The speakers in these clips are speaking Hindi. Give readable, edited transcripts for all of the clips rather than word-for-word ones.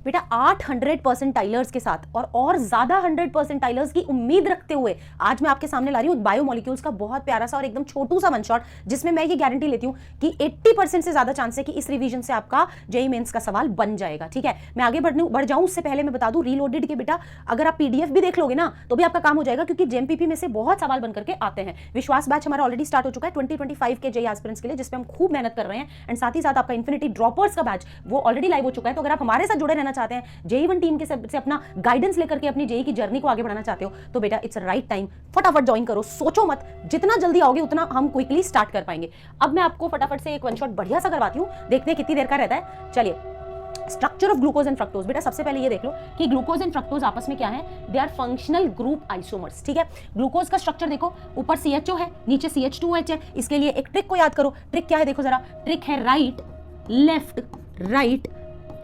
बेटा 800 परसेंटाइलर्स के साथ और ज्यादा 100 परसेंटाइलर्स की उम्मीद रखते हुए आज मैं आपके सामने ला रही हूं बायोमोलिक्यूल्स का बहुत प्यारा सा और एकदम छोटू सा वन शॉट, जिसमें मैं ये गारंटी लेती हूं कि 80% से ज्यादा चांस है कि इस रिवीजन से आपका जेईई मेंस का सवाल बन जाएगा। ठीक है, मैं आगे बढ़ जाऊं उससे पहले मैं बता दूं रीलोडेड के बेटा अगर आप पीडीएफ भी देख लोगे ना तो भी आपका काम हो जाएगा, क्योंकि जेएमपीपी में से बहुत सवाल बन करके आते हैं। विश्वास बैच हमारा ऑलरेडी स्टार्ट हो चुका है 2025 के जेईई एस्पिरेंट्स के लिए, जिसपे हम खूब मेहनत कर रहे हैं। एंड साथ ही साथ आपका इन्फिनिटी ड्रॉपर्स का बैच वो ऑलरेडी लाइव हो चुका है। तो अगर आप हमारे साथ जुड़े रहना चाहते हैं, जेईई वन टीम के से अपना गाइडेंस लेकर के अपनी जेईई की जर्नी को आगे बढ़ाना चाहते हो, तो बेटा इट्स राइट टाइम, फटाफट ज्वाइन करो। सोचो मत, जितना जल्दी आओगे उतना हम क्विकली स्टार्ट कर पाएंगे। अब मैं आपको फटाफट से एक वन शॉट बढ़िया सा करवाती हूं, देखते हैं कितनी देर का रहता है। चलिए, structure of glucose and fructose. बेटा सबसे पहले ये देख लो कि ग्लूकोज एंड फ्रक्टोज आपस में क्या है, they are functional group isomers. ठीक है, ग्लूकोज का स्ट्रक्चर देखो, ऊपर CHO है, नीचे CH2OH है। इसके लिए एक ट्रिक को याद करो। ट्रिक क्या है देखो जरा, ट्रिक है राइट लेफ्ट राइट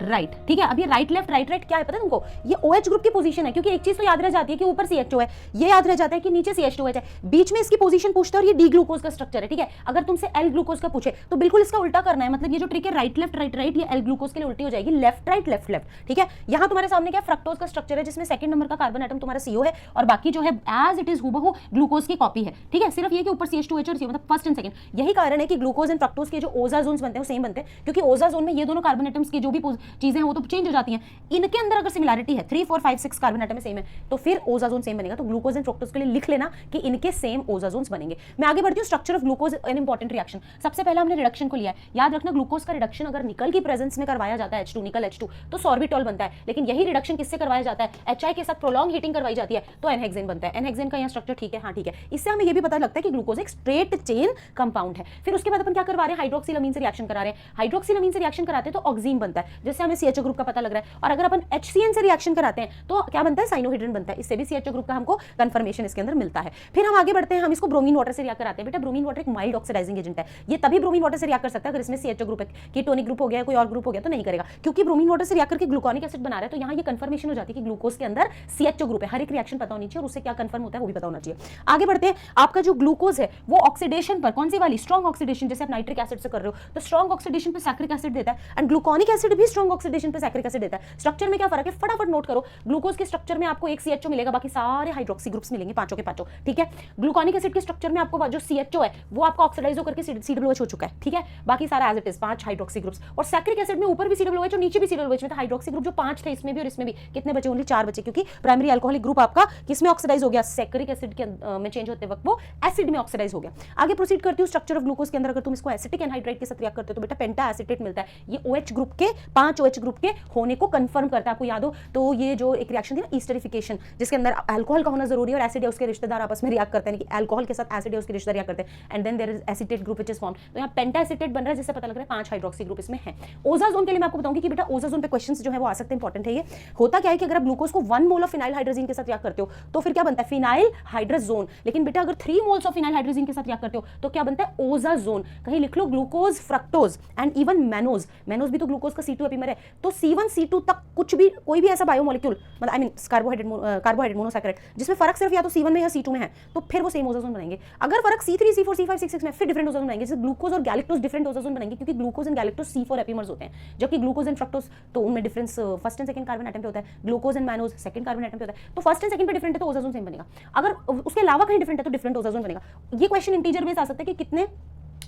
राइट। ठीक है, अब ये राइट लेफ्ट राइट राइट क्या है पता है तुमको, ये OH ग्रुप की पोजीशन है, क्योंकि एक चीज तो याद रह जाती है कि ऊपर CH2 है, ये याद रह जाता है कि नीचे CH2OH है, बीच में इसकी पोजीशन पूछता है और ये डी ग्लूकोज का स्ट्रक्चर है। ठीक है, अगर तुमसे एल ग्लूकोज का पूछे तो बिल्कुल इसका उल्टा करना है, मतलब ये जो ट्रिक है राइट लेफ्ट राइट राइट, ये एल ग्लूकोज के लिए उल्टी हो जाएगी, लेफ्ट राइट लेफ्ट लेफ्ट। ठीक है, यहां तुम्हारे सामने क्या फ्रक्टोज का स्ट्रक्चर है, जिसमें सेकंड नंबर का कार्बन एटम तुम्हारा CO है और बाकी जो है एज इट इज हूबहू ग्लूकोज की कॉपी है। ठीक है, सिर्फ ये कि ऊपर CH2OH और CO, मतलब फर्स्ट एंड सेकंड। यही कारण है कि ग्लूकोज एंड फ्रक्टोज के जो ओजा जोन्स बनते हैं वो सेम बनते हैं, क्योंकि ओजा जोन में ये दोनों कार्बन एटम्स की जो भी चीजें हैं वो तो चेंज हो जाती हैं। इनके अंदर अगर सिमिलैरिटी है 3 4 5 6 कार्बन एटम में सेम है तो फिर ओजा जोन सेम बनेगा। तो ग्लूकोज एंड फ्रक्टोज के लिए लिख लेना कि इनके सेम ओजा जोन्स बनेंगे। मैं आगे बढ़ती हूं, structure of glucose an important reaction. सबसे पहले हमने रिडक्शन को लिया है, याद रखना ग्लूकोज का रिडक्शन अगर निकल की प्रेजेंस में करवाया जाता है H2 निकल H2 तो सॉर्बिटॉल बनता है, लेकिन यही रिडक्शन किससे करवाया जाता है, HI के साथ प्रोलॉन्ग हीटिंग करवाई जाती है तो एनहेक्सेन बनता है। एनहेक्सेन का यहां स्ट्रक्चर ठीक है, हाँ ठीक है। इससे हमें यह भी पता लगता है कि ग्लूकोज एक स्ट्रेट चेन कंपाउंड है। फिर उसके बाद अपन क्या करवा रहे हैं, हाइड्रोक्सिलअमीन से रिएक्शन करा रहे हैं। हाइड्रोक्सिलअमीन से रिएक्शन कराते हैं तो ऑक्सीन बनता है, जिससे हमें CHO ग्रुप का पता लग रहा है। और अगर अपन HCN से रिएक्शन कराते हैं तो क्या बनता है, साइनोहाइड्रिन बनता है। इससे भी CHO ग्रुप का हमको कंफर्मेशन इसके अंदर मिलता है। फिर हम आगे बढ़ते हैं, हम इसको ब्रोमीन वाटर से रिएक्ट कराते हैं। बेटा ब्रोमीन वाटर एक माइल्ड ऑक्सीडाइजिंग एजेंट है, ये तभी ब्रोमीन वाटर से रिएक्ट कर सकता है अगर इसमें CHO ग्रुप है। कीटोनिक ग्रुप हो गया, कोई और ग्रुप हो गया तो नहीं करेगा, क्योंकि ब्रोमीन वाटर से रिएक्ट करके ग्लूकोनिक एसिड बना रहा है। तो यहाँ ये कंफर्मेशन हो जाती है कि ग्लूकोज के अंदर CHO ग्रुप है। हर एक रिएक्शन पता होनी चाहिए और उससे क्या कंफर्म होता है वो भी पता होना चाहिए। आगे बढ़ते हैं, आपका जो ग्लूकोज है वो ऑक्सीडेशन पर कौन सी वाली, स्ट्रॉन्ग ऑक्सीडेशन, जैसे आप नाइट्रिक एसिड से कर रहे हो तो स्ट्रॉन्ग ऑक्सीडेशन पे सैक्रिक एसिड देता है, एंड ग्लूकोनिक एसिड भी स्ट्रॉन्ग ऑक्सीडेशन पे सैक्रिक एसिड देता है। स्ट्रक्चर में क्या फर्क है, फटाफट नोट करो। ग्लूकोज के स्ट्रक्चर में आपको एक CHO मिलेगा, बाकी सारे हाइड्रोक्सी ग्रुप्स मिलेंगे, पांचों के पांचों। ठीक है, ग्लूकोनिक एसिड के स्ट्रक्चर में आपको जो CHO है वो आपका ऑक्सीडाइज होकर के COOH हो चुका है। ठीक है, बाकी सारा as it is 5 hydroxy groups. और सैक्रिक एसिड में ऊपर भी COOH और नीचे भी COOH में था। हाइड्रोक्सी ग्रुप जो 5 थे इसमें भी और इसमें भी कितने बचे, ओनली 4 बचे, क्योंकि प्राइमरी अल्कोहलिक ग्रुप आपका किसमें ऑक्सीडाइज हो गया, सैक्रिक एसिड के में चेंज होते वक्त वो एसिड में ऑक्सीडाइज हो गया। आगे प्रोसीड करती हूं, स्ट्रक्चर ऑफ ग्लूकोज के अंदर अगर तुम इसको एसिटिक एनहाइड्राइड के साथ रिएक्ट करते हो तो बेटा पेंटा एसिटेट मिलता है। ये OH ग्रुप के 5 OH ग्रुप के होने को कंफर्म करता है। आपको याद हो तो ये जो एक रिएक्शन थी ना ईस्टरिफिकेशन, जिसके अंदर अल्कोहल का होना जरूरी है और एसिड है उसके रिश्तेदार आपस में रिएक्ट करते हैं, कि अल्कोहल के साथ एसिड है उसके रिश्तेदार रिएक्ट करते हैं, and then there is acetate group which is formed. तो यहाँ पेंटा एसिटेट बन रहा है, जिससे पता लग रहा है 5 हाइड्रोक्सी ग्रुप इसमें है। ओजा जोन के लिए मैं आपको बताऊंगी कि बेटा ओजा जोन पे क्वेश्चंस जो है वो आ सकते हैं, इंपॉर्टेंट है ये। होता क्या है कि अगर आप ग्लूकोज को 1 मोल ऑफ फिनाइल हाइड्रोजन के साथ रिएक्ट करते हो तो फिर क्या बनता है, फिनाइल हाइड्रोजोन। लेकिन बेटा अगर 3 मोल्स ऑफ फिनाइल हाइड्रोजन के साथ रिएक्ट करते हो तो क्या बनता है, ओजा जोन। कहीं लिख लो glucose fructose and even mannose, mannose भी तो ग्लूकोज का C2 एपिमर है। तो C1 C2 तक कुछ भी कोई भी ऐसा बायोमोलिक्यूल, मतलब आई मीन कार्बोहाइड्रेट मोनोसैकेराइड जिसमें फर्क सिर्फ या तो C1 में या C2 में है तो फिर वो सेम ओजा जोन बनाएंगे। अगर फर्क C3 C4 C5 C6 में फिर डिफरेंट ओजा जोन बनाएंगे, जैसे ग्लूकोज और गैलेक्टोज डिफरेंट ओजा जोन बनाएंगे, क्योंकि glucose and galactose C4 epimers होते हैं, जबकि ग्लूकोज एंड फ्रक्टोज तो उनमें difference first and second carbon atom पे होता है। Glucose and mannose second carbon atom पे होता है। तो फर्स्ट एंड सेकंड पे डिफरेंट है तो ओजा जोन सेम बनेगा। अगर उसके अलावा कहीं डिफरेंट है तो डिफरेंट ओजा जोन बनेगा। ये क्वेश्चन इंटीजर बेस आ सकता है कि कितने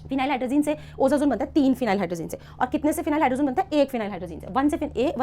फिनाइल हाइड्रोजन से ओजा जोन बनता है, 3 फिनाइल हाइड्रोजन से, और कितने से फिनाइल हाइड्रोजन बनता है, 1 फिनाइल हाइड्रोजन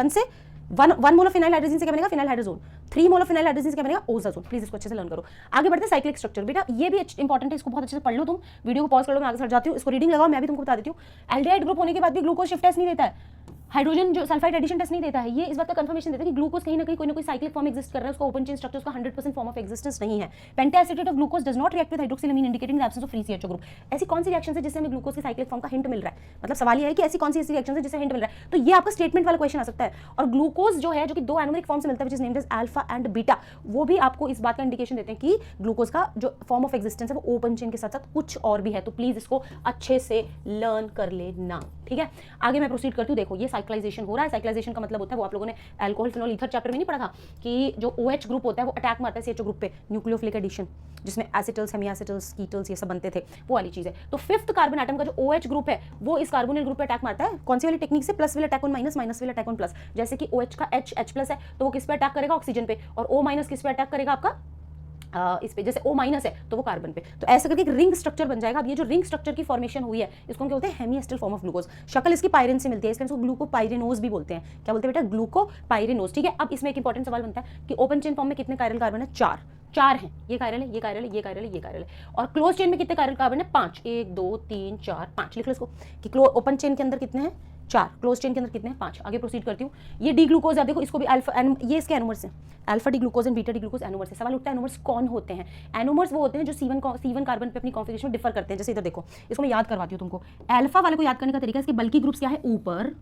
से। 1 मोल ऑफ फिनाइल हाइड्रोजन से क्या बनेगा, phenyl hydrogen. 3 mole of phenyl hydrogen से क्या बनेगा, ओजा जोन। प्लीज इसको अच्छे से लर्न करो। आगे बढ़ते हैं, साइक्लिक स्ट्रक्चर। बेटा ये भी इंपॉर्टेंट है, इसको बहुत अच्छे से पढ़ लो तुम। वीडियो को पॉज कर लो, मैं आगे चढ़ जाती हूँ, इसको रीडिंग लगाओ, मैं भी तुमको बता देती हूँ। एल्डिहाइड ग्रुप होने के बाद भी ग्लूकोज शिफ्ट टेस्ट नहीं देता है, हाइड्रोजन जो सल्फाइड एडिशन टेस्ट नहीं देता है। ये इस बात का कंफर्मेशन देता है कि ग्लूकोज कहीं ना कहीं कोई ना कोई साइक्लिक फॉर्म एग्जिस्ट कर रहा है, उसका ओपन चेन स्ट्रक्चर, उसका 100% फॉर्म ऑफ एग्जिस्टेंस नहीं है। Penta acetate of glucose does not react with hydroxylamine indicating the absence of free CHO group. ऐसी कौन सी रिएक्शन है जिससे हमें ग्लूकोज की साइक्लिक फॉर्म का हिंट मिल रहा है, मतलब सवाल ये है कि ऐसी कौन सी ऐसी रिएक्शन है जिससे हिंट मिल रहा है। तो ये आपका स्टेटमेंट वाला क्वेश्चन आ सकता है। और ग्लूकोज जो है, जो कि 2 एनोमरिक फॉर्म से मिलता है, which is named as alpha and beta, वो भी आपको इस बात का इंडिकेशन देते हैं कि ग्लूकोज का जो फॉर्म ऑफ एग्जिस्टेंस है वो ओपन चेन के साथ साथ कुछ और भी है। तो प्लीज इसको अच्छे से लर्न कर लेना, ठीक है। आगे मैं प्रोसीड करती हूँ। देखो ये साइक्लाइजेशन हो रहा है। साइक्लाइजेशन का मतलब होता है, वो आप लोगों ने अल्कोहल फिनॉल ईथर चैप्टर में नहीं पढ़ा था कि जो OH ग्रुप होता है वो अटैक मारता है CHO ग्रुप पे, न्यूक्लियोफिलिक एडिशन, जिसमें एसिटल्स, हेमिएसिटल्स, कीटल्स ये सब बनते थे, वो वाली चीज है। तो 5th कार्बन एटम का जो OH ग्रुप है वो इस कार्बोनिल ग्रुप पे अटैक मारता है। कौन सी वाली टेक्निक से? Plus will attack on minus, minus will attack on plus. जैसे कि OH का H+ है तो वो किस पे अटैक करेगा? ऑक्सीजन पे। और O- किस पे अटैक करेगा? आपका इस पे। जैसे O- है तो वो कार्बन पे। तो ऐसा करके एक रिंग स्ट्रक्चर बन जाएगा। अब ये जो रिंग स्ट्रक्चर की फॉर्मेशन हुई है इसको क्या बोलते हैं? हेमिएस्टल फॉर्म ऑफ ग्लूकोज। शक्ल इसकी पायरिन से मिलती है, इसलिए इसको ग्लूकोपाइरिनोज भी बोलते हैं। क्या बोलते हैं बेटा? ग्लूकोपाइरिनोज। ठीक है। अब इसमें एक इंपॉर्टेंट सवाल बनता है कि ओपन चेन फॉर्म में कितने कायरल कार्बन है? 4 हैं। ये कायरल है, ये कायरल है, ये कायरल है, ये कायरल है। और क्लोज चेन में कितने कायरल कार्बन है? 5। 1 2 3 4 5 लिख लो इसको कि ओपन चेन के अंदर कितने हैं? 4। क्लोज चेन के अंदर कितने हैं? 5। आगे प्रोसीड करती हूँ। ये डी ग्लूकोज है, देखो इसको भी अल्फा, ये इसके एनोमर्स हैं। Alpha D glucose and beta D glucose anomers है। सवाल उठता है एनोमर्स कौन होते हैं? एनोमर्स वो होते हैं जो C1 कार्बन पे अपनी कॉन्फिगरेशन में डिफर करते हैं। जैसे इधर देखो, इसको मैं याद करवाती हूँ तुमको। अल्फा वाले को याद करने का तरीका, इसके बल्कि ग्रुप्स क्या है? ऊपर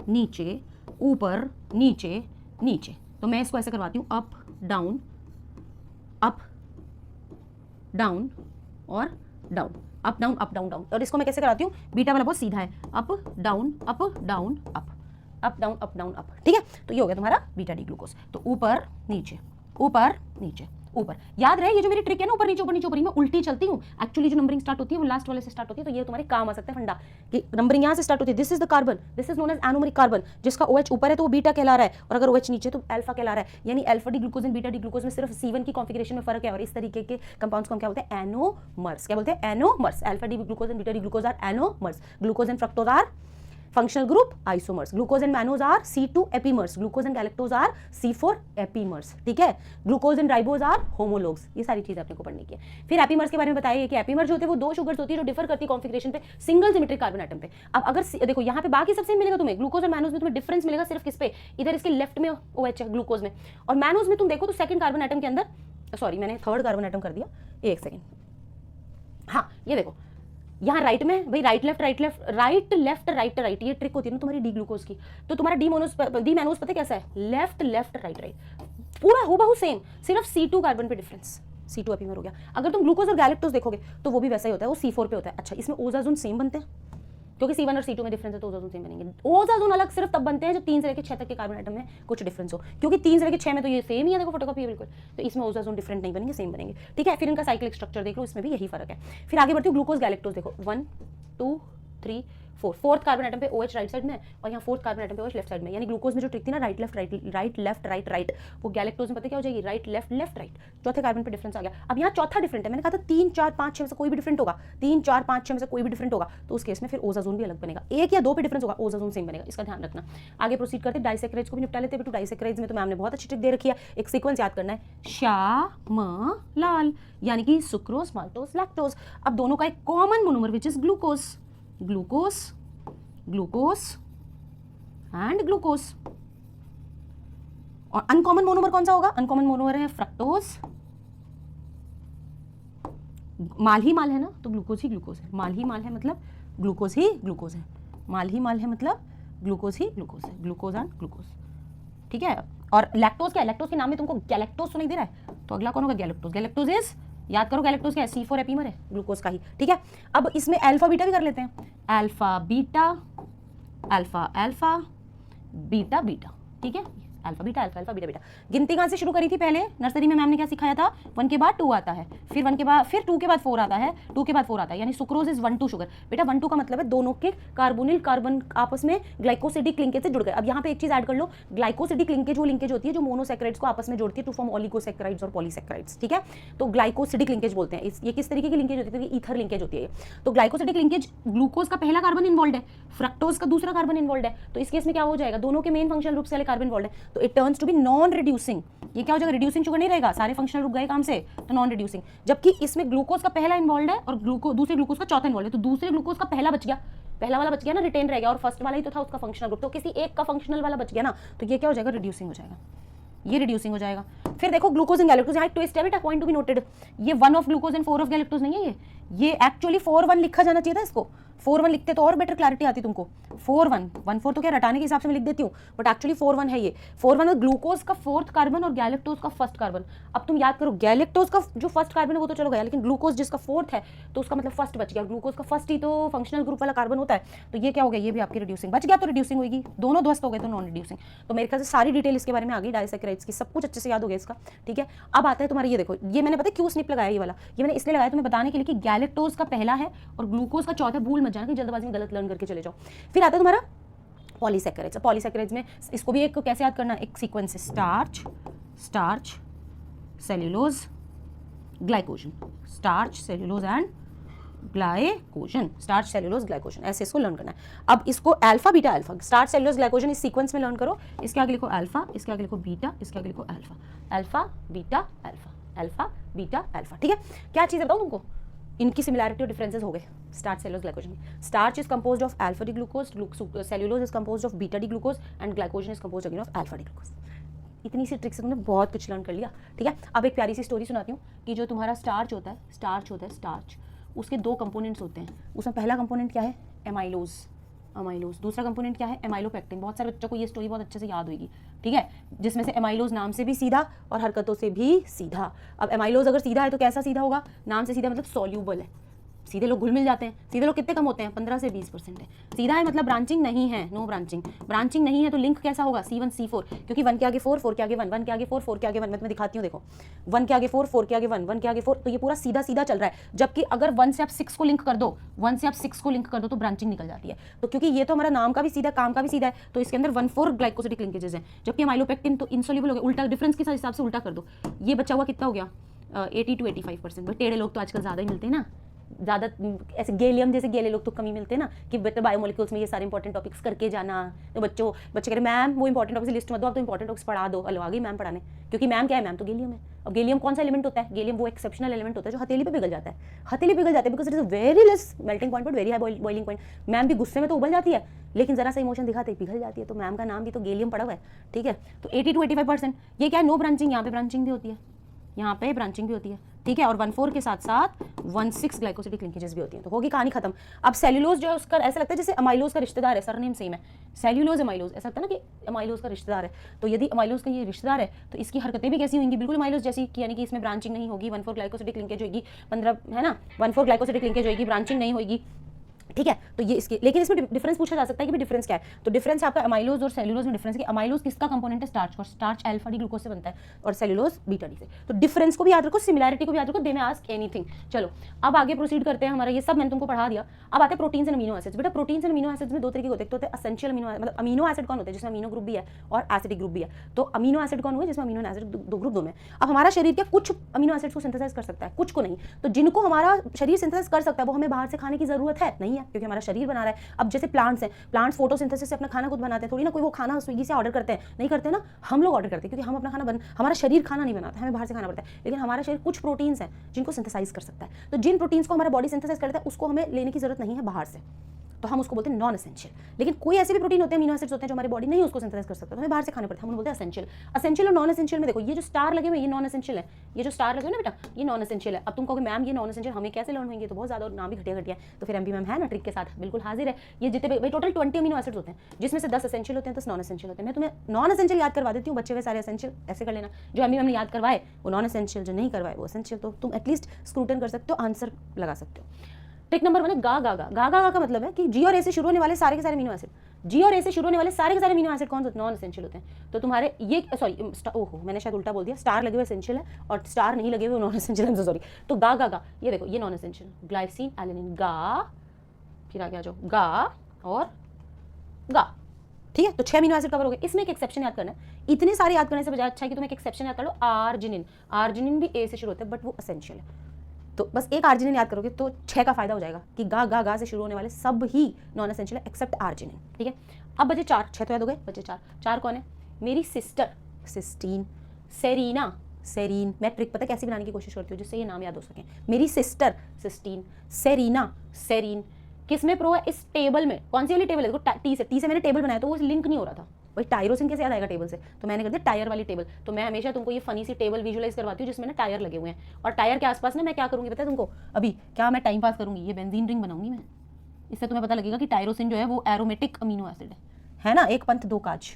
नीचे, ऊपर नीचे, नीचे। तो मैं इसको ऐसे करवाती हूँ, अप डाउन, अप डाउन और down, up down, up down, down. और इसको मैं कैसे कराती हूँ? बीटा वाला बहुत सीधा है, up down, up down, up, up down, up down, up. ठीक है। तो ये हो गया तुम्हारा बीटा डी ग्लूकोज। तो ऊपर नीचे, ऊपर नीचे, ऊपर। याद रहे ये जो मेरी ट्रिक है ना, ऊपर नीचे, ऊपर नीचे, ऊपर नीचे, मैं उल्टी चलती हूँ। एक्चुअली जो नंबरिंग स्टार्ट होती है वो लास्ट वाले से स्टार्ट होती है। तो ये तुम्हारे काम आ सकता है फंडा कि नंबरिंग यहाँ से स्टार्ट होती है। This is the carbon, this is known as anomeric carbon. जिसका OH ऊपर है तो वो बीटा कहला रहा है, और अगर OH नीचे तो अल्फा कहला रहा है। यानी alpha D glucose and beta D glucose में सिर्फ C1 की कॉन्फिगरेशन में फर्क है। और इस तरीके के कंपाउंड्स को हम क्या बोलते हैं? एनोमर्स। क्या बोलते हैं? Anomers. Alpha D glucose and beta D glucose are anomers. Glucose and fructose are functional group isomers. Glucose and mannose are C2 epimers. Glucose and galactose are C4 epimers. ठीक है। Glucose and ribose are homologues. ये सारी चीजें अपने को पढ़ने की है। फिर एपीमर्स के बारे में बताइए कि एपीमर जो होते हैं वो 2 शुगर्स होती है जो डिफर करती है कॉन्फिगरेशन पे सिंगल सिमेट्रिक कार्बन एटम पे। अब अगर देखो यहाँ पे बाकी सबसे मिलेगा तुम्हें, ग्लूकोज और मैनोज में तुम्हें डिफरेंस मिलेगा सिर्फ किस पे? इधर इसके लेफ्ट में OH है ग्लूकोज में, और मैनोज में तुम देखो तो सेकंड कार्बन एटम के अंदर, सॉरी मैंने थर्ड कार्बन एटम कर दिया, एक सेकेंड। हाँ ये देखो यहाँ राइट में भाई, right left, right left, right left, right right, ये ट्रिक होती है ना तुम्हारी डी ग्लूकोज की। तो तुम्हारा डी मैनोज पता है कैसा है? लेफ्ट लेफ्ट राइट राइट, पूरा हूबहू सेम, सिर्फ C2 कार्बन पे डिफरेंस, C2 एपीमर हो गया। अगर तुम ग्लूकोज और गैलेक्टोज देखोगे तो वो भी वैसा ही होता है, वो C4 पे होता है। अच्छा, इसमें ओजाजोन सेम बनते हैं क्योंकि C1 और C2 में डिफरेंस है तो ओजाजोन सेम बनेंगे। ओजाजोन अलग सिर्फ तब बनते हैं जब 3 से लेकर 6 तक के कार्बन एटम में कुछ डिफरेंस हो, क्योंकि 3 से लेकर 6 में तो ये सेम ही है, देखो फोटोकॉपी है बिल्कुल। तो इसमें ओजाजोन डिफरेंट नहीं बनेंगे, सेम बनेंगे। ठीक है। फिर इनका साइक्लिक स्ट्रक्चर देख लो, इसमें भी यही फर्क है। फिर आगे बढ़ती हूँ, ग्लूकोज गैलेक्टोज देखो, 1 2 3 4, फोर्थ कार्बन एटम पे OH राइट साइड में और यहाँ फोर्थ कार्बन एटम पे OH लेफ्ट साइड में। यानी ग्लूकोज में जो ट्रिक थी ना right left right, right left right right, वो गैलेक्टोज में पता क्या हो जाएगी? Right left left right. चौथे कार्बन पे डिफरेंस आ गया। अब यहाँ चौथा डिफरेंट है, मैंने कहा था 3 4 5 6 में से कोई भी डिफरेंट होगा, 3 4 5 6 में से कोई भी डिफरेंट होगा तो उस केस में फिर ओजाजोन भी अलग बनेगा। 1 या 2 पे डिफरेंस होगा, ओजाजोन सेम बनेगा, इसका ध्यान रखना। आगे प्रोसीड करते हैं, डाइसेक्राइड्स को भी निपटा लेते हैं। डाइसेक्राइड्स में तो मैम ने बहुत अच्छी ट्रिक दे रखी है, एक सीक्वेंस याद करना है, श्यामलाल, यानी कि सुक्रोज माल्टोज लैक्टोज। अब दोनों का एक common monomer which is glucose, glucose glucose and glucose. और अनकॉमन मोनोमर कौन सा होगा? अनकॉमन मोनोमर है फ्रक्टोज, माल ही माल है ना तो ग्लूकोज ही ग्लूकोज है, माल ही माल है मतलब ग्लूकोज ही ग्लूकोज है, माल ही माल है मतलब ग्लूकोज ही ग्लूकोज है, ग्लूकोज एंड ग्लूकोज। ठीक है। और लैक्टोज क्या है? लैक्टोज के नाम में तुमको गैलेक्टोज तो नहीं दे रहा है, तो अगला कौन होगा? गैलेक्टोज। गैलेक्टोज इज, याद करो गैलेक्टोज क्या है? C4 एपीमर है ग्लूकोज का ही। ठीक है। अब इसमें अल्फा बीटा भी कर लेते हैं, alpha beta, alpha alpha, beta beta. ठीक है। Alpha beta, alpha alpha, beta beta. गिनती कहाँ से शुरू करी थी? पहले नर्सरी में मैम ने क्या सिखाया था? 1 के बाद 2 आता है, फिर 1 के बाद, फिर 2 के बाद 4 आता है, 2 के बाद 4 आता है, यानी सुक्रोज इज 1 2 शुगर। बेटा 1 2 का मतलब है दोनों के कार्बोनिल कार्बन आपस में ग्लाइकोसिडिक लिंकेज से जुड़ गए। अब यहाँ पे एक चीज ऐड कर लो, ग्लाइकोसिडिक लिंकेज वो लिंकेज होती है जो मोनोसैकेराइड्स को आपस में जोड़ती है टू फॉर्म ओलिगोसैकेराइड्स और पॉलीसैकेराइड्स। ठीक है। तो ग्लाइकोसिडिक लिंकेज बोलते हैं। ये किस तरीके की लिंकेज होती है? ईथर लिंकेज होती है। तो ग्लाइकोसिडिक लिंकेज, ग्लूकोज का पहला कार्बन इन्वॉल्व है, फ्रक्टोज का दूसरा कार्बन इन्वॉल्व है, तो इस केस में क्या हो जाएगा? दोनों के मेन फंक्शनल ग्रुप से वाले कार्बन इन्वॉल्व है, तो it turns to be non reducing. ये क्या हो जाएगा? रिड्यूसिंग शुगर नहीं रहेगा, सारे फंक्शनल ग्रुप गए काम से, तो नॉन रिड्यूसिंग। जबकि इसमें ग्लूकोज का पहला इन्वॉल्व है और दूसरे ग्लूकोज का चौथा इन्वॉल्व है, तो दूसरे ग्लूकोज का पहला बच गया, पहला वाला बच गया ना, रिटेन रह गया, और फर्स्ट वाला ही तो था उसका फंक्शनल ग्रुप, तो किसी एक का फंक्शनल वाला बच गया ना, तो ये क्या हो जाएगा? रिड्यूसिंग हो जाएगा, ये रिड्यूसिंग हो जाएगा। फिर देखो ग्लूकोज एंड गैलेक्टोज, यहाँ ट्विस्ट है बेटा, पॉइंट टू बी नोटेड। ये 1 of glucose and 4 of galactose नहीं है, ये एक्चुअली 4 1 लिखा जाना चाहिए था इसको, 4-1 लिखते तो और बेटर क्लैरिटी आती तुमको। 4-1 1-4 तो क्या रटाने के हिसाब से मैं लिख देती हूँ, बट एक्चुअली 4-1 है ये। 4-1 में ग्लूकोज का 4th कार्बन और गैलेक्टोज का 1st कार्बन। अब तुम याद करो, गैलेक्टोज का जो 1st कार्बन है वो तो चलो गया, लेकिन ग्लूकोज जिसका 4th है तो उसका मतलब 1st बच गया। ग्लूकोज का 1st ही तो फंक्शनल ग्रुप वाला कार्बन होता है, तो ये क्या हो गया, ये भी आपकी रिड्यूसिंग बच गया, तो रिड्यूसिंग होगी। दोनों ध्वस्त हो गए तो नॉन रिड्यूसिंग। तो मेरे ख्याल से सारी डिटेल इसके बारे में आ गई, डाइसैकेराइड्स की सब कुछ अच्छे से याद हो गया इसका, ठीक है। अब आता है तुम्हारा ये देखो, ये मैंने पता क्यों स्निप लगाया ये वाला, ये मैंने इसलिए लगाया तुम्हें बताने के लिए कि गैलेक्टोज का पहला है और ग्लूकोज का 4th है, भूल मत जाना कि जल्दबाजी में गलत लर्न करके चले जाओ। फिर आता है तुम्हारा पॉलीसैकेराइड्स। पॉलीसैकेराइड्स में इसको भी एक कैसे याद करना, एक सीक्वेंस है, starch cellulose glycogen, starch cellulose and glycogen, starch cellulose glycogen, ऐसे इसको लर्न करना है। अब इसको alpha beta alpha, starch cellulose glycogen इस सीक्वेंस में लर्न करो। इसके आगे लिखो अल्फा, इसके आगे लिखो बीटा, इसके आगे लिखो alpha, alpha beta alpha, alpha beta alpha, ठीक है। क्या चीज़ बताऊँ तुमको, इनकी सिमिलैरिटी और डिफरेंसेस हो गए। Starch cellulose glycogen, starch is composed of alpha D glucose, cellulose is composed of beta D glucose and glycogen is composed again of alpha D glucose. इतनी सी ट्रिक से तुमने बहुत कुछ लर्न कर लिया, ठीक है। अब एक प्यारी सी स्टोरी सुनाती हूँ कि जो तुम्हारा स्टार्च होता है, स्टार्च उसके 2 कंपोनेंट्स होते हैं। उसमें पहला कंपोनेंट क्या है, एमाइलोज, दूसरा कंपोनेंट क्या है, एमाइलोपेक्टिन। बहुत सारे बच्चों को ये स्टोरी बहुत अच्छे से याद होगी, ठीक है, जिसमें से एमाइलोज नाम से भी सीधा और हरकतों से भी सीधा। अब एमाइलोज अगर सीधा है तो कैसा सीधा होगा, नाम से सीधा मतलब सॉल्यूबल है। सीधे लोग घुल मिल जाते हैं, सीधे लोग कितने कम होते हैं, 15 से 20% है। सीधा है मतलब ब्रांचिंग नहीं है, नो ब्रांचिंग नहीं है, तो लिंक कैसा होगा, C1 C4, क्योंकि 1 के आगे 4, 4 के आगे 1, 1 के आगे 4, 4 के आगे 1, मैं तुम्हें दिखाती हूँ, देखो 1 के आगे 4, 4 के आगे 1, 1 के आगे 4, तो ये पूरा सीधा सीधा चल रहा है। जबकि अगर 1 से आप 6 को लिंक कर दो, 1 से आप 6 को लिंक कर दो तो ब्रांचिंग निकल जाती है। तो क्योंकि ये तो हमारा नाम का भी सीधा, काम का भी सीधा है, तो इसके अंदर 1,4 ग्लाइकोसिडिक लिंकेजेस हैं। जबकि एमाइलोपेक्टिन तो इनसॉल्युबल हो गया, उल्टा डिफरेंस के हिसाब से उल्टा कर दो, ये बचा हुआ कितना हो गया, 80 to 85%। बट टेढ़े लोग तो आजकल ज़्यादा ही मिलते हैं ना, ज़्यादा ऐसे गैलियम जैसे गेले लोग तो कमी मिलते हैं ना, कि बेटा बायोमोलिक्यूल्स में ये सारे इंपॉर्टेंट टॉपिक्स करके जाना। तो बच्चे कह रहे मैम वो इंपॉर्टेंट टॉपिक्स लिस्ट मत दो, आप तो इंपॉर्टेंट टॉपिक्स पढ़ा दो। अलो आ गई मैम पढ़ाने, क्योंकि मैम क्या है, मैम तो गैलियम है। अब गैलियम कौन सा एलिमेंट होता है, गैलियम वो एक्सेप्शनल एलिमेंट होता है जो हथेली पे पिघल जाता है, because it is very less melting point but very high boiling point. Ma'am भी गुस्से में तो उबल जाती है, लेकिन जरा सा इमोशन दिखाते ही पिघल जाती है, तो मैम का नाम भी तो गैलियम पड़ा हुआ है, ठीक है। तो 80 to 85%, ये क्या है, नो ब्रांचिंग, यहाँ पे ब्रांचिंग भी होती है, यहाँ पे ब्रांचिंग भी होती है, ठीक है। और 1,4 के साथ साथ 1,6 ग्लाइकोसिडिक लिंकेजेस भी होती हैं, तो होगी कहानी खत्म। अब सेल्यूलोज जो है उसका ऐसा लगता है जैसे अमाइलोज का रिश्तेदार है, सरनेम सेम है, सेल्यूलोज अमाइलोज, ऐसा लगता है ना कि अमाइलोज का रिश्तेदार है। तो यदि अमाइलोज का ये रिश्तेदार है तो इसकी हरकतें भी कैसी होंगी, बिल्कुल अमाइलोज जैसी, यानी कि इसमें ब्रांचिंग नहीं होगी, 1,4 ग्लाइकोसिडिक लिंकेज होगी, 15 है ना, 1,4 ग्लाइकोसिडिक लिंकेज होगी, ब्रांचिंग नहीं होगी, ठीक है। तो ये इसके, लेकिन इसमें डिफरेंस पूछा जा सकता है कि डिफरेंस क्या है। तो डिफरेंस आपका अमाइलोज और सेल्यूलोज में डिफरेंस कि अमाइलोज किसका कंपोनेंट है, स्टार्च का, स्टार्च अल्फा डी ग्लूकोज से बनता है और सेल्यूलोज बीटा डी से। तो डिफरेंस को भी याद रखो, सिमिलैरिटी को भी याद रखो, दे में आस्क एनीथिंग। चलो अब आगे प्रोसीड करते हैं, हमारा ये सब मैंने तुमको पढ़ा दिया। अब आते हैं प्रोटीन्स एंड अमीनो एसिड्स। बेटा प्रोटीन्स एंड अमीनो एसिड्स में 2 तरीके होते हैं, तो एसेंशियल अमीनो, मतलब अमीनो एसिड कौन होते हैं जिसमें अमीनो ग्रुप भी है और एसिडिक ग्रुप भी है। तो अमीनो एसिड कौन हुए जिसमें अमीनो एसिड दो ग्रुप 2 में। अब हमारा शरीर क्या कुछ अमीनो एसिड्स को सिंथेसाइज कर सकता है, कुछ को नहीं। तो जिनको हमारा शरीर सिंथेसाइज कर सकता है वो हमें बाहर से खाने की जरूरत है नहीं है, क्योंकि हमारा शरीर बना रहा है। अब जैसे प्लांट्स हैं, प्लांट्स फोटोसिंथेसिस से अपना खाना खुद बनाते हैं, थोड़ी ना कोई वो खाना स्विगी से ऑर्डर करते हैं, नहीं करते ना, हम लोग ऑर्डर करते हैं, क्योंकि हम अपना खाना हमारा शरीर खाना नहीं बनाता, हमें बाहर से खाना पड़ता है। लेकिन हमारा शरीर कुछ प्रोटीन्स हैं जिनको सिंथेसाइज कर सकता है। तो जिन प्रोटीन्स को हमारा बॉडी सिंथेसाइज करता है उसको हमें लेने की जरूरत नहीं है बाहर से, तो हम उसको बोलते हैं नॉन एसेंशियल। लेकिन कोई ऐसे भी प्रोटीन होते हैं, अमीनो एसिड्स होते हैं जो हमारी बॉडी नहीं उसको सिंथेसाइज कर सकता, तो हमें बाहर से खाने पड़ते हैं, हम बोलते हैं एसेंशियल। एसेंशियल और नॉन एसेंशियल में देखो, ये जो स्टार लगे हुए ये नॉन एसेंशियल है, ये जो स्टार लगे हुए ना बेटा ये नॉन एसेंशियल है। अब तुम कहोगे मैम ये नॉन एसेंशियल हमें कैसे लर्न होंगे, तो बहुत ज्यादा नाम भी घटिया घटिया, तो फिर एमबी मैम है ना ट्रिक के साथ बिल्कुल हाजिर है। ये जितने भाई टोटल 20 अमीनो एसिड्स होते हैं, जिसमें से 10 एसेंशियल होते हैं, 10 नॉन एसेंशियल होते हैं। मैं तुम्हें नॉन एसेंशियल याद करवा देती हूँ, बच्चे हुए सारे एसेंशियल ऐसे कर लेना, जो एमबी मैम ने याद करवाए वो नॉन एसेंशियल, जो नहीं करवाए वो एसेंशियल। तो तुम एटलीस्ट स्क्रूटन कर सकते हो, आंसर लगा सकते हो। ट्रिक नंबर 1 है गा गा गा। गा गा गा का मतलब है कि जी और ए से शुरू होने वाले सारे के सारे अमीनो एसिड, जी और ए से शुरू होने वाले सारे के सारे अमीनो एसिड कौन से नॉन एसेंशियल होते हैं। तो तुम्हारे ये सॉरी ओहो मैंने शायद उल्टा बोल दिया, स्टार लगे हुए एसेंशियल है और स्टार नहीं लगे हुए नॉन एसेंशियल है, सॉरी। तो गा गा गा ये देखो ये नॉन एसेंशियल, ग्लाइसिन एलेनिन, गा फिर आगे आ जाओ, गा और गा, ठीक है। तो 6 अमीनो एसिड कवर हो गए। इसमें एक एक्सेप्शन याद करना है, इतने सारे याद करने से बजाय अच्छा है कि तुम एक एक्सेप्शन याद कर लो, आर्जिनिन। आर्जिनिन भी ए से शुरू होता है बट वो एसेंशियल है, तो बस एक आर्जिनिन याद करोगे तो 6 का फायदा हो जाएगा कि गा गा गा से शुरू होने वाले सब ही नॉन एसेंशियल है एक्सेप्ट आर्जिनिन, ठीक है। अब बचे 4, 6 तो याद हो गए, बचे 4 कौन है, मेरी सिस्टर सिस्टीन, सेरीना सेरीन। मैं ट्रिक पता कैसी बनाने की कोशिश करती हूँ जिससे ये नाम याद हो सके, मेरी सिस्टर सिस्टीन, सेरीना सेरीन। किसमें प्रो है इस टेबल में, कौन सी वाली टेबल है, देखो टी से मैंने टेबल बनाया तो वो लिंक नहीं हो रहा था, भाई टायरोसिन कैसे याद आएगा टेबल से, तो मैंने कर दिया टायर वाली टेबल। तो मैं हमेशा तुमको ये फनी सी टेबल विजुअलाइज करवाती हूँ जिसमें ना टायर लगे हुए हैं, और टायर के आसपास ना मैं क्या करूँगी पता है तुमको, अभी क्या मैं टाइम पास करूँगी, ये बेंजीन रिंग बनाऊंगी मैं, इससे तुम्हें पता लगेगा कि टायरोसिन जो है वो एरोमेटिक अमीनो एसिड है ना। एक पंथ दो काज,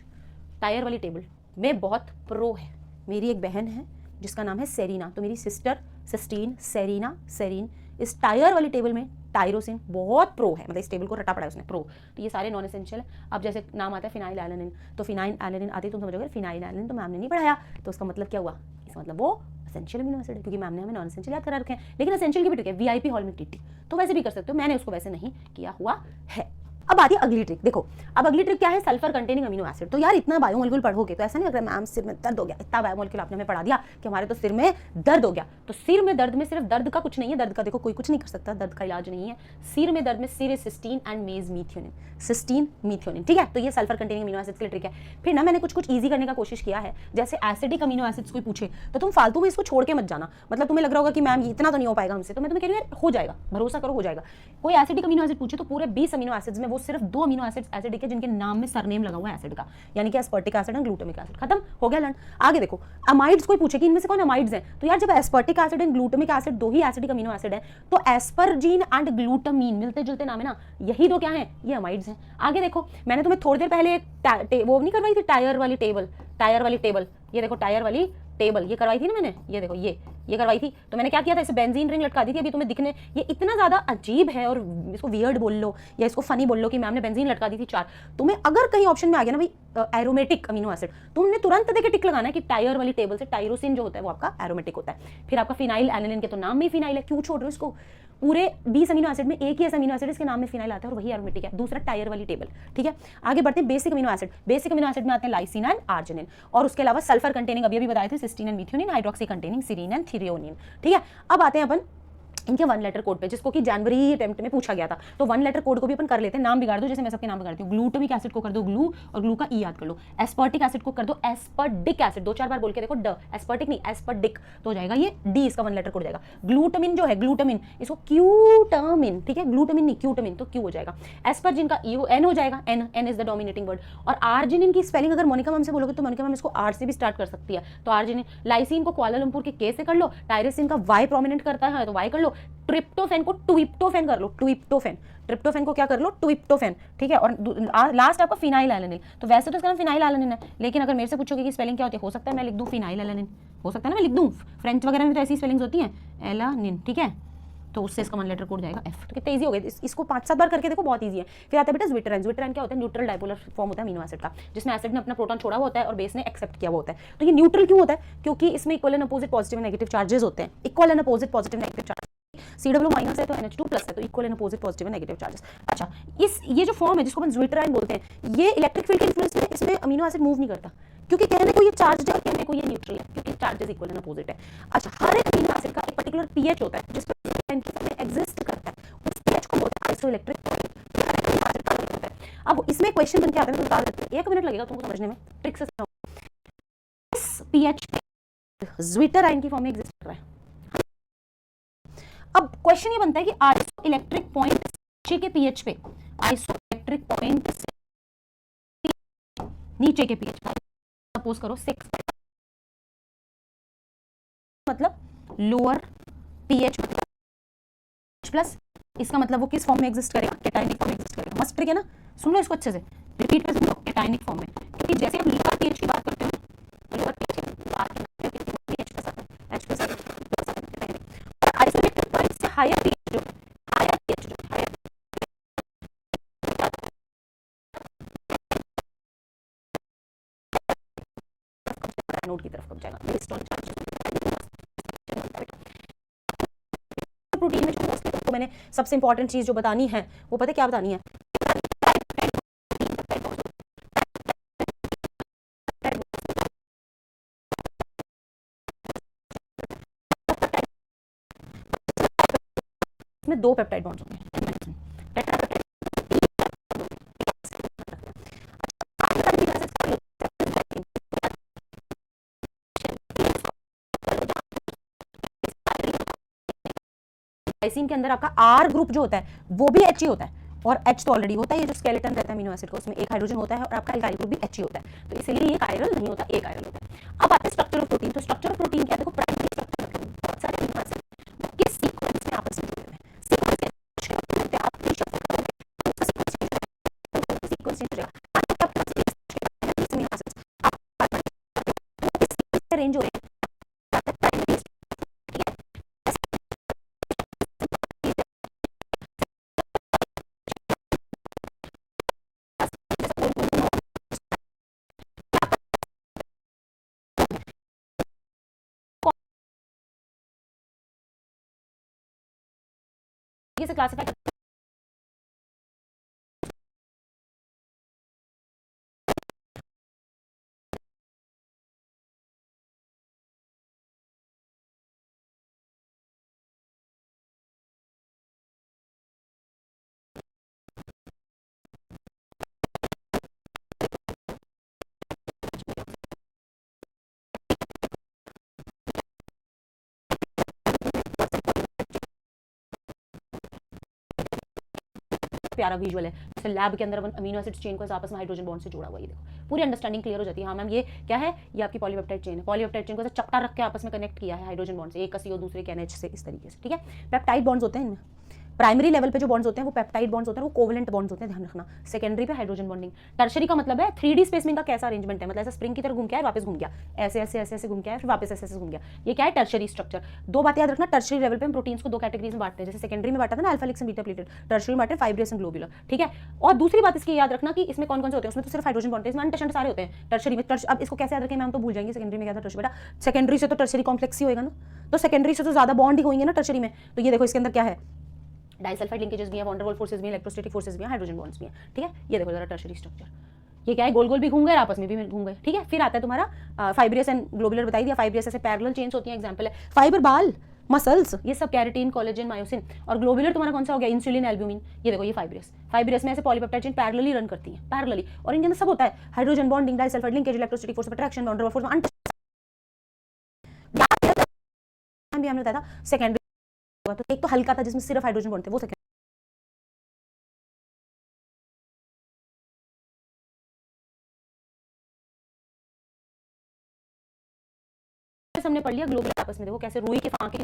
टायर वाली टेबल में बहुत प्रो है। मेरी एक बहन है जिसका नाम है सेरीना, तो मेरी सिस्टर सिस्टीन, सेरीना, सेरीन, इस टायर वाली टेबल में टायरोसिन बहुत प्रो है, मतलब इस टेबल को रटा पड़ा है उसने, प्रो। तो ये सारे नॉन एसेंशियल है। अब जैसे नाम आता है फिनाइल एलानिन, तो फिनाइल एलानिन आती है, तुम समझोगे फिनाइल एलानिन तो मैम ने नहीं पढ़ाया, तो उसका मतलब क्या हुआ, इसका मतलब वो एसेंशियल अमीनो एसिड है, क्योंकि मैम ने हमें नॉन एसेंशियल याद करा रखे हैं। लेकिन एसेंशियल की भी ट्रिक है, वीआईपी हॉल में टीटी, तो वैसे भी कर सकते हो, मैंने उसको वैसे नहीं किया हुआ है। अब आती है अगली ट्रिक। देखो अब अगली ट्रिक क्या है, सल्फर कंटेनिंग अमीनो एसिड। तो यार इतना बायोमोलिक्यूल पढ़ोगे तो ऐसा नहीं लग रहा मैम सिर में दर्द हो गया, इतना बायोमोलिक्यूल आपने हमें पढ़ा दिया कि हमारे तो सिर में दर्द हो गया। तो सिर में दर्द में सिर्फ दर्द का कुछ नहीं है, दर्द का देखो कोई कुछ नहीं कर सकता, दर्द का इलाज नहीं है। सिर में दर्द में सिर सिस्टीन एंड मेज मीथियोनिन, सिस्टीन मीथियोनिन, ठीक है। तो ये सल्फर कंटेनिंग अमीनो एसिड्स की ट्रिक है। फिर ना मैंने कुछ ईजी करने का कोशिश किया है, जैसे एसिडिक अमीनो एसिड्स कोई पूछे तो तुम फालतू में इसको छोड़ के मत जाना, मतलब तुम्हें लग रहा होगा कि मैम इतना तो नहीं हो पाएगा हमसे, तो मैं तुम्हें कह रही हूँ हो जाएगा, भरोसा करो हो जाएगा। कोई एसिडिक अमीनो एसिड पूछे तो पूरे 20 अमीनो एसिड्स में वो सिर्फ 2 अमीनो एसिड्स एसिडिक है जिनके नाम में सरनेम लगा हुआ है एसिड का, यानी कि एस्पर्टिक एसिड एंड ग्लूटामिक एसिड। खत्म हो गया लर्न। आगे देखो अमाइड्स कोई पूछे कि इनमें से कौन अमाइड्स हैं, तो यार जब एस्पर्टिक एसिड एंड ग्लूटामिक एसिड दो ही एसिडिक अमीनो एसिड है, तो एस्परजीन एंड ग्लूटामीन मिलते जुलते नाम है ना, यही दो क्या है, ये अमाइड्स हैं। आगे देखो मैंने तुम्हें थोड़ी देर पहले एक वो नहीं करवाई थी टायर वाली टेबल, टायर वाली टेबल, ये देखो टायर वाली टेबल ये करवाई थी ना मैंने, ये देखो ये करवाई थी। तो मैंने क्या किया था, इसे बेंजीन रिंग लटका दी थी। अभी तुम्हें दिखने ये इतना ज्यादा अजीब है और इसको वियर्ड बोल लो या इसको फनी बोल लो कि मैम ने बेंजीन लटका दी थी 4। तुम्हें अगर कहीं ऑप्शन में आ गया ना भाई एरोमेटिक अमीनो एसिड, तुमने तुरंत देके टिक लगाना है कि टायर वाली टेबल से टायरोसिन जो होता है वो आपका एरोमेटिक होता है। फिर आपका फिनाइल एलानिन के तो नाम में फिनाइल है, क्यों छोड़ रहे हो इसको, पूरे 20 अमीनो एसिड में एक ही ऐसा अमीनो एसिड इसके नाम में फिनाइल आता है और वही एरोमेटिक है। दूसरा टायर वाली टेबल, ठीक है। आगे बढ़ते हैं basic amino acid. Basic amino acid में आते हैं लाइसिन एंड आर्जिनिन, और उसके अलावा सल्फर कंटेनिंग अभी बताए थे cysteine and methionine, hydroxy containing serine and threonine, ठीक है। अब आते हैं अपन इनके 1 लेटर कोड पे, जिसको कि जनवरी अटेम्प्ट में पूछा गया था। तो 1 लेटर कोड को भी अपन कर लेते हैं, नाम बिगाड़ दो, जैसे मैं सबके नाम बिगाड़ती हूँ। ग्लूटामिक एसिड को कर दो ग्लू, और ग्लू का ई याद कर लो। एस्पर्टिक एसिड को कर दो एस्पर्डिक एसिड, 2-4 बार बोल के देखो, ड एस्पर्टिक नहीं एस्पर्डिक, तो हो जाएगा ये डी, इसका 1 लेटर कोड जाएगा। ग्लूटामिन जो है ग्लूटामिन, इसको क्यूटामिन, ठीक है, ग्लूटामिन नहीं क्यूटामिन, तो क्यू हो जाएगा। एस्पर्जिन का ई एन हो जाएगा, N, N is the dominating word. और आर्जिनिन की स्पेलिंग अगर मोनिका मैम से बोलोगे तो मोनिका मैम इसको आर से भी स्टार्ट कर सकती है, तो आर्जिनिन। लाइसिन को कुआलालंपुर के के से कर लो, टायरोसिन का वाई प्रोमिनेंट करता है तो वाई कर लो, ट्रिप्टोफेन को ट्विप्टोफेन कर लो, ट्विप्टोफेन, ट्रिप्टोफेन को क्या कर लो, ट्विप्टोफेन, ठीक है। और लास्ट आपका फिनाइल एलानिन, तो वैसे तो इसका नाम फिनाइल एलानिन है, लेकिन अगर मेरे से पूछोगे कि स्पेलिंग क्या होती है, हो सकता है मैं लिख दूं फिनाइल एलानिन, हो सकता है ना मैं लिख दूं, फ्रेंच वगैरह में तो ऐसी स्पेलिंग्स होती हैं, एलानिन, ठीक है। तो उससे इसका 1 लेटर कोड जाएगा एफ। तो कितना इजी हो गया, इसको 5-7 बार करके देखो, बहुत इजी है। फिर आता है बेटा ज्विटराइन। ज्विटराइन क्या होता है, न्यूट्रल डाइपोलर फॉर्म होता है अमीनो एसिड का, जिसमें एसिड ने अपना प्रोटॉन छोड़ा हुआ होता है और बेस ने एक्सेप्ट किया हुआ होता है। तो ये न्यूट्रल क्यों होता है, क्योंकि इसमें equal and opposite positive and negative charges होते हैं, equal and opposite positive negative charge. CW minus है तो NH2 प्लस है, तो equal and opposite positive and negative charges. अच्छा, ये जो फॉर्म है जिसको अपन ज्विटराइन बोलते हैं, ये इलेक्ट्रिक फील्ड के इन्फ्लुएंस में इसमें अमीनो एसिड मूव नहीं करता, क्योंकि कहने को ये चार्ज है, कहने को ये न्यूट्रल है, क्योंकि चार्जेस इक्वल एंड अपोजिट है। अच्छा, हर एक अमीनो एसिड का एक पर्टिकुलर पीएच होता है जिस पर एग्जिस्ट करता है, उस पीएच को बोलते हैं आइसोइलेक्ट्रिक पॉइंट। अब इसमें क्वेश्चन बन के आता है, बता देते हैं, 1 मिनट लगेगा तुमको समझने में, ट्रिक से समझो। इस पीएच पे ज्विटराइन की फॉर्म में एग्जिस्ट कर रहा है। अब क्वेश्चन ये बनता है कि आइसोइलेक्ट्रिक पॉइंट नीचे के पीएच पे, आइसोइलेक्ट्रिक पॉइंट से नीचे के पीएच पे, सपोज करो 6, मतलब लोअर पीएच प्लस, इसका मतलब वो किस फॉर्म में एग्जिस्ट करेगा, कैटायनिक फॉर्म में एग्जिस्ट करेगा। मस्त ट्रिक है ना, सुन लो इसको अच्छे से, रिपीट कर सुन लो, कैटायनिक फॉर्म में। क्योंकि जैसे हम लोअर पीएच की बात करते हैं, लोअर पीएच की बात करते हैं पीएच प्लस आता है, एच प्लस आता है, और आइसोलेटेड पॉइंट से हायर पीएच जो हायर नोड की तरफ कब जाएगा, क्रिस्टल चार्ज। प्रोटीन में जो तो मैंने सबसे इंपॉर्टेंट चीज जो बतानी है वो पता है क्या बतानी है, इसमें 2 पेप्टाइड बॉन्ड्स होंगे, लाइसिन के अंदर आपका R ग्रुप जो होता है वो भी H ही होता है, और H तो ऑलरेडी होता है, ये जो स्केलेटन रहता है अमीनो एसिड का उसमें एक हाइड्रोजन होता है, और आपका एल्काइल ग्रुप भी H ही होता है, तो इसलिए ये कायरल नहीं होता, एक कायरल होता है। अब आते हैं स्ट्रक्चर ऑफ प्रोटीन। तो स्ट्रक्चर ऑफ प्रोटीन क्या है, देखो प्राइमरी स्ट्रक्चर बहुत सारे अमीनो एसिड किस सीक्वेंस में आपस में जुड़े हुए हैं, सीक्वेंस रेंज हो रही है। से क्लासिफाई प्यारा विजुअल है, जैसे लैब के अंदर अपन अमीनो एसिड चेन को आपस में हाइड्रोजन बॉन्ड से जोड़ा हुआ है। ये देखो पूरी अंडरस्टैंडिंग क्लियर हो जाती है। हाँ मैम ये क्या है, ये आपकी पॉलीपेप्टाइड चेन है। पॉलीपेप्टाइड चेन को चपटा रख के आपस में कनेक्ट किया है हाइड्रोजन बॉन्ड से, एक का CO दूसरे के NH से, इस तरीके से। ठीक है, पेप्टाइड बॉन्ड्स होते हैं इनमें। प्राइमरी लेवल पे जो बॉन्ड्स होते हैं वो पेप्टाइड बॉन्ड्स होते हैं, वो कोवेलेंट बॉन्ड्स होते हैं, ध्यान रखना। सेकेंडरी पे हाइड्रोजन बॉन्डिंग। टर्शरी का मतलब है 3D स्पेसमेंट का कैसा अरेंजमेंट है, मतलब ऐसा स्प्रिंग की तरह घूम के आया वापस घूम गया, ऐसे ऐसे ऐसे ऐसे घूम के आया फिर वापस ऐसे ऐसे घूम गया। ये क्या है, टर्शरी स्ट्रक्चर। दो बातें याद रखना, टर्शरी लेवल पे हम प्रोटीन्स को दो कैटेगरीज में बांटते हैं, जैसे सेकेंडरी में बांटा था ना alpha helix and beta pleated, tertiary में बांटे फाइब्रियस एंड ग्लोबुलर। ठीक है, और दूसरी बात इसकी याद रखना कि इसमें कौन कौन से होते हैं, उसमें तो सिर्फ हाइड्रोजन बॉन्ड, इसमें अंट सारे होते हैं टर्शरी में। अब इसको कैसे याद रखें मैम, तो भूल जाएंगे सेकेंडरी में क्या था टर्शरी। बेटा सेकेंडरी से तो टर्शरी कॉम्प्लेक्स ही होएगा ना, तो सेकेंडरी से तो ज्यादा बॉन्ड ही होंगे ना टर्शरी में। तो ये देखो इसके अंदर क्या है, डाइसल्फाइड लिंकेजेस भी हैं, वॉन डेर वाल्स फोर्सेस भी हैं, इलेक्ट्रोस्टैटिक फोर्सेस भी हैं, हाइड्रोजन बॉन्ड्स भी हैं। ठीक है, ये देखो जरा टर्शरी स्ट्रक्चर, ये क्या है, गोल गोल भी घूम गए, आपस में भी घूम गए। ठीक है, फिर आता है तुम्हारा फाइब्रियस एंड ग्लोबुलर, बताई दिया। फाइब्रियस ऐसे पैरेलल चेन्स होती हैं, एग्जांपल है फाइबर बाल, मसल्स, ये सब कैरेटीन, कोलेजन, मायोसिन। और ग्लोबुलर तुम्हारा कौन सा हो गया, इंसुलिन, एल्ब्यूमिन। ये देखो ये फाइब्रियस, फाइब्रियस में ऐसे पॉलीपेप्टाइड चेन पैरेलली रन करती है, पैरेलली, और इनके अंदर सब होता है, hydrogen bonding, disulphide linkage, electrostatic force of attraction, van der Waals force, भी हमने बताया था सेकेंडरी। तो एक तो हल्का था जिसमें सिर्फ हाइड्रोजन बॉन्ड थे, वो सेकेंडरी। हमने पढ़ लिया ग्लोबुलर आपस में, देखो कैसे रुई के फांके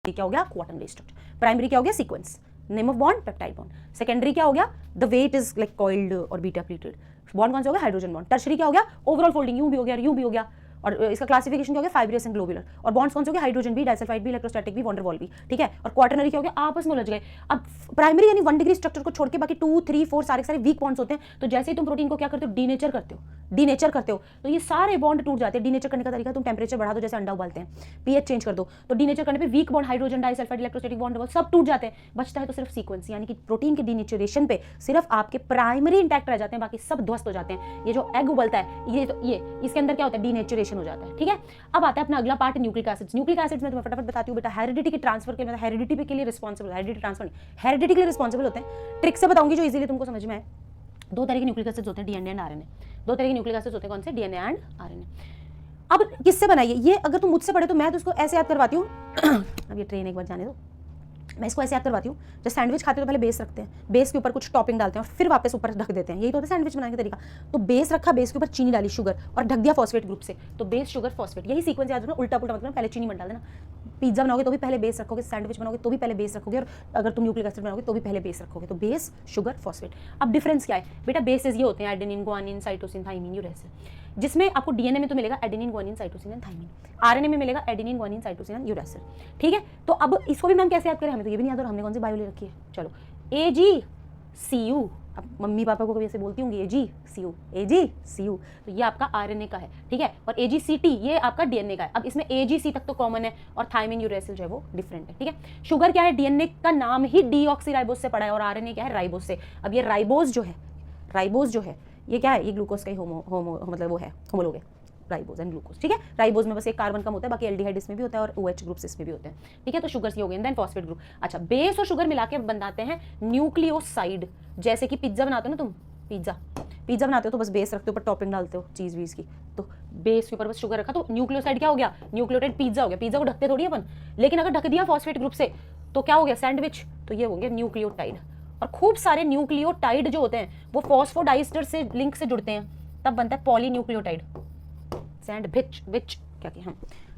क्या हो गया, क्वाटर्नरी स्ट्रक्चर। प्राइमरी क्या हो गया, sequence, name of bond, peptide bond. Secondary क्या हो गया, the weight is like coiled और बीटा प्लेटेड। बॉन्ड कौन सा हो गया, हाइड्रोजन बॉन्ड। टर्शरी क्या हो गया, ओवरऑल फोल्डिंग, यूं भी हो गया, यूं भी हो गया। और इसका क्लासिफिकेशन क्या हो गया, फाइब्रियस एंड ग्लोबुलर। और बॉन्ड्स कौन से हो गए, हाइड्रोजन भी, डाइसल्फाइड भी, इलेक्ट्रोस्टैटिक भी, वॉन डेर वाल्स भी। ठीक है, और क्वाटर्नरी क्या हो गया, आपस में उलझ गए। अब प्राइमरी यानी 1 डिग्री स्ट्रक्चर को छोड़ के बाकी 2, 3, 4 सारे वीक बॉन्ड्स होते हैं। तो जैसे ही तुम प्रोटीन को क्या करते हो, डीनेचर करते हो, डीनेचर करते हो, तो ये सारे बॉन्ड टूट जाते हैं। डीनेचर करने का तरीका, तुम टेम्परेचर बढ़ा दो, जैसे अंडा उबालते हैं, पीएच चेंज कर दो, तो डीनेचर करने पे weak bond, hydrogen, disulphide, electrostatic, van der Waals सब टूट जाते हैं। बचता है तो सिर्फ सीक्वेंस, यानी कि प्रोटीन के डीनेचरेशन पे सिर्फ आपके प्राइमरी इंटैक्ट रह जाते हैं, बाकी सब ध्वस्त हो जाते हैं। ये जो एग उबलता है, ये तो ये इसके अंदर क्या होता है, डीनेचरेशन हो जाता है। ठीक है, अब आता है अपना अगला part, nucleic acids. Nucleic acids में तुम्हें फटाफट बताती हूँ बेटा, हेरिडिटी के ट्रांसफर के, मतलब हेरिडिटी के लिए रिस्पॉन्सिबल, हेरिडिटी ट्रांसफर नहीं, हेरिडिटी के लिए रिस्पॉन्सिबल होते हैं। ट्रिक से बताऊंगी जो इजीली तुमको समझ में आए। दो तरह के न्यूक्लिक एसिड्स होते हैं, डीएनए एंड आरएनए। दो तरह के न्यूक्लिक एसिड्स होते हैं, कौन से, डीएनए एंड आरएनए। अब किससे बनाइए ये, अगर तुम मुझसे पढ़े तो मैं तो इसको ऐसे याद करवाती हूँ अब ये ट्रेन एक बार जाने दो, मैं इसको ऐसे याद करवाती हूँ। जब सैंडविच खाते हो तो पहले बेस रखते हैं, बेस के ऊपर कुछ टॉपिंग डालते हैं और फिर वापस ऊपर ढक देते हैं, यही तो होता है सैंडविच बनाने का तरीका। तो बेस रखा, बेस के ऊपर चीनी डाली, शुगर, और ढक दिया फॉस्फेट ग्रुप से, तो बेस, शुगर, फॉस्फेट, यही सीक्वेंस याद रखना। उल्टा पुल्टा मतलब पहले चीनी मत डाल देना। पिज्जा बनाओगे तो भी पहले बेस रखोगे, सैंडविच बनाओगे तो भी पहले बेस रखोगे, और अगर तुम न्यूक्लिक एसिड बनाओगे तो भी पहले बेस रखोगे। तो बेस, शुगर, फॉस्फेट। अब डिफरेंस क्या है बेटा, बेसेस ये होते हैं adenine, guanine, cytosine, thymine, uracil. जिसमें आपको डीएनए में तो मिलेगा adenine, guanine, cytosine and thymine, RNA में मिलेगा adenine, guanine, cytosine and uracil. ठीक है, तो अब इसको भी मैम कैसे याद करें, हमें तो ये भी नहीं याद, और हमने कौन सी बायो ले रखी है। चलो AgCu, अब मम्मी पापा को कभी ऐसे बोलती होंगी AgCu, AgCu, तो ये आपका आरएनए का है। ठीक है, और AgCT ये आपका डीएनए का है। अब इसमें AgC तक तो कॉमन है, और थाइमिन, यूरेसिल जो है वो डिफरेंट है। ठीक है, शुगर क्या है, डीएनए का नाम ही डीऑक्सीराइबोज से पड़ा है, और आरएनए क्या है, राइबोज से। अब ये राइबोज जो है ये क्या है, ये ग्लूकोज का ही मतलब वो है, होमोलोग है, राइबोज एंड ग्लूकोज। ठीक है, राइबोज में बस एक कार्बन कम होता है, बाकी एल्डिहाइड इसमें भी होता है, और OH ग्रुप्स इसमें भी होते हैं। ठीक है, तो शुगर हो गए, देन फॉस्फेट ग्रुप। अच्छा, बेस और शुगर मिला के बनाते हैं न्यूक्लियोसाइड। जैसे कि पिज्जा बनाते हो ना तुम, पिज्जा बनाते हो तो बस बेस रखते हो, ऊपर टॉपिंग डालते हो चीज वीज की, तो बेस के ऊपर बस शुगर रखा, तो न्यूक्लियोसाइड क्या हो गया, न्यूक्लियोटाइड पिज्जा हो गया। पिज्जा को ढकते थोड़ी अपन, लेकिन अगर ढक दिया फॉस्फेट ग्रुप से तो क्या हो गया, सैंडविच। तो ये हो गया न्यूक्लियोटाइड। और खूब सारे न्यूक्लियोटाइड जो होते हैं वो फॉस्फोडाइस्टर से लिंक से जुड़ते हैं, तब बनता है पॉलीन्यूक्लियोटाइड, सैंडविच, विच क्या हम।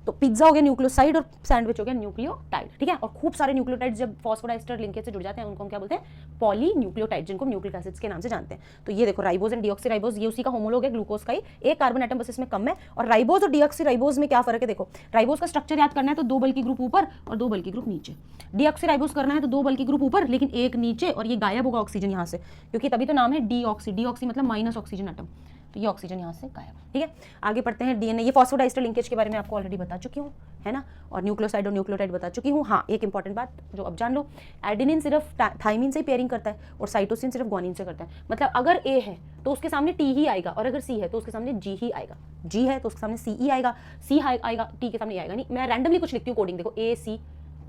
तो पिज्जा हो गया न्यूक्लियोसाइड और सैंडविच हो गया न्यूक्लियोटाइड, ठीक है। और खूब सारे न्यूक्लियोटाइड जब फॉस्फोडाइस्टर लिंकेज से जुड़ जाते हैं उनको हम क्या बोलते हैं, पॉलीन्यूक्लियोटाइड, जिनको न्यूक्लिक एसिड्स के नाम से जानते हैं। तो ये देखो राइबोज एंड डीऑक्सीराइबोज, ये उसी का होमोलॉग है ग्लूकोज का ही, एक कार्बन एटम बस इसमें कम है। और राइबोज और डीऑक्सीराइबोज में क्या फर्क है, देखो राइबोज का स्ट्रक्चर याद करना है तो 2 बल्कि ग्रुप ऊपर और 2 बल्कि ग्रुप नीचे। डीऑक्सीराइबोज करना है तो 2 बल्कि ग्रुप ऊपर लेकिन एक नीचे, और ये गायब होगा ऑक्सीजन यहाँ से, क्योंकि तभी तो नाम है डीऑक्सी, डीऑक्सी मतलब माइनस ऑक्सीजन एटम, तो ये ऑक्सीजन यहाँ से गायब, ठीक है। आगे पढ़ते हैं डीएनए, ये फॉस्फोडाइस्टर लिंकेज के बारे में आपको ऑलरेडी बता चुकी हूँ, है ना, और न्यूक्लियोसाइड और न्यूक्लियोटाइड बता चुकी हूँ। हाँ, एक इंपॉर्टेंट बात जो अब जान लो, एडेनिन सिर्फ थाइमिन से ही पेयरिंग करता है और साइटोसिन सिर्फ ग्वानिन से करता है। मतलब अगर ए है तो उसके सामने टी ही आएगा, और अगर सी है तो उसके सामने जी ही आएगा, जी है तो उसके सामने सी ही आएगा, सी आएगा, टी के सामने ए आएगा। नहीं, मैं रैंडमली कुछ लिखती हूँ कोडिंग, देखो ए सी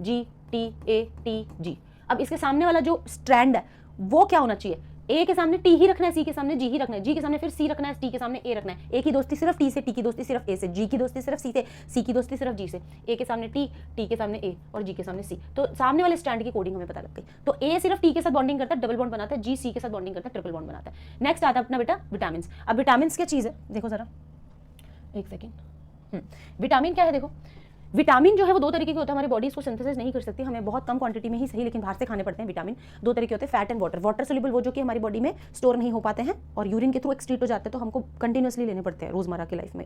G T A T G. अब इसके सामने वाला जो स्ट्रैंड है वो क्या होना चाहिए, ए के सामने टी ही रखना है, सी के सामने जी ही रखना है, जी के सामने फिर सी रखना है, टी के सामने ए रखना है। ए की दोस्ती सिर्फ टी से, टी की दोस्ती सिर्फ ए से, जी की दोस्ती सिर्फ सी से, सी की दोस्ती सिर्फ जी से। ए के सामने टी के सामने ए और जी के सामने सी। तो सामने वाले स्टैंड की कोडिंग हमें पता लग गई। तो ए सिर्फ टी के साथ बॉन्डिंग करता है, डबल बॉन्ड बनाता है, जी सी के साथ बॉन्डिंग करता है, ट्रिपल बॉन्ड बनाता है। नेक्स्ट आता है अपना बेटा विटामिन। अब विटामिन क्या चीज़ है, देखो जरा एक सेकेंड। विटामिन क्या है, देखो विटामिन जो है वो 2 तरीके के होते हैं, हमारी बॉडी इसको सिंथेसिस नहीं कर सकती, हमें बहुत कम क्वांटिटी में ही सही लेकिन बाहर से खाने पड़ते हैं। विटामिन 2 तरीके होते हैं, fat and water. Water soluble वो जो कि हमारी बॉडी में स्टोर नहीं हो पाते हैं और यूरिन के थ्रू एक्सक्रीट हो जाते हैं, तो हमको कंटिन्यूसली लेने पड़ते हैं रोजमर्रा की लाइफ में।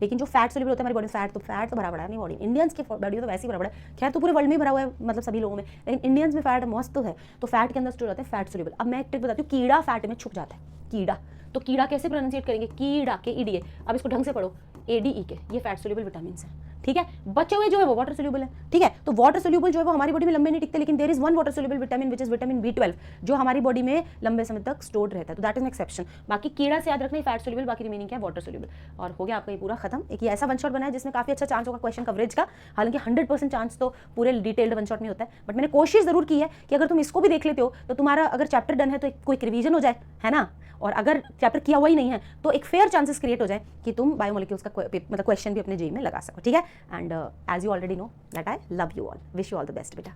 लेकिन जो फैट सोल्यूबल होता है हमारी बॉडी, फैट तो भरा पड़ा है नहीं बॉडी, इंडियंस की बॉडी तो वैसे ही भरा पड़ा है, खैर तो पूरे वर्ल्ड में भरा हुआ है, मतलब सभी लोगों में, लेकिन इंडियंस में फैट मस्त है, तो फैट के अंदर स्टोर होता है फैट सोल्यूबल। अब मैं एक ट्रिक बताती हूँ, कीड़ा फैट में छुप जाता है, कीड़ा। तो कीड़ा कैसे प्रोनाउंसिएट करेंगे, कीड़ा के ईडीए, अब इसको ढंग से पढ़ो, एडीई के, ये फैट सोल्यूबल विटामिन है, ठीक है। बचे हुए जो है वो वाटर सोल्यूबल है, ठीक है। तो वाटर सोल्यूबल जो है वो हमारी बॉडी में लंबे नहीं टिकते, लेकिन there is one water soluble vitamin which is vitamin B12 जो हमारी बॉडी में लंबे समय तक स्टोर्ड रहता है, तो दैट इज एन एक्सेप्शन। बाकी कीड़ा से याद रखना फैट सोल्यूबल, बाकी रिमेनिंग क्या है वाटर सोल्यूबल। और हो गया आपका ये पूरा खत्म। एक ये ऐसा वन शॉट बना है जिसमें काफी अच्छा चांस होगा क्वेश्चन कवरेज का, हालांकि 100% चांस तो पूरे डिटेल्ड वन शॉट में होता है, बट मैंने कोशिश जरूर की है कि अगर तुम इसको भी देख लेते हो तो तुम्हारा अगर चैप्टर डन है तो कोई रिवीजन हो जाए, है ना, और अगर चैप्टर किया हुआ ही नहीं है तो एक फेयर चांसेस क्रिएट हो जाए कि तुम बायोमोलिक्यूल्स का मतलब क्वेश्चन भी अपने जेई में लगा सको, ठीक है। And as you already know that I love you all, wish you all the best beta।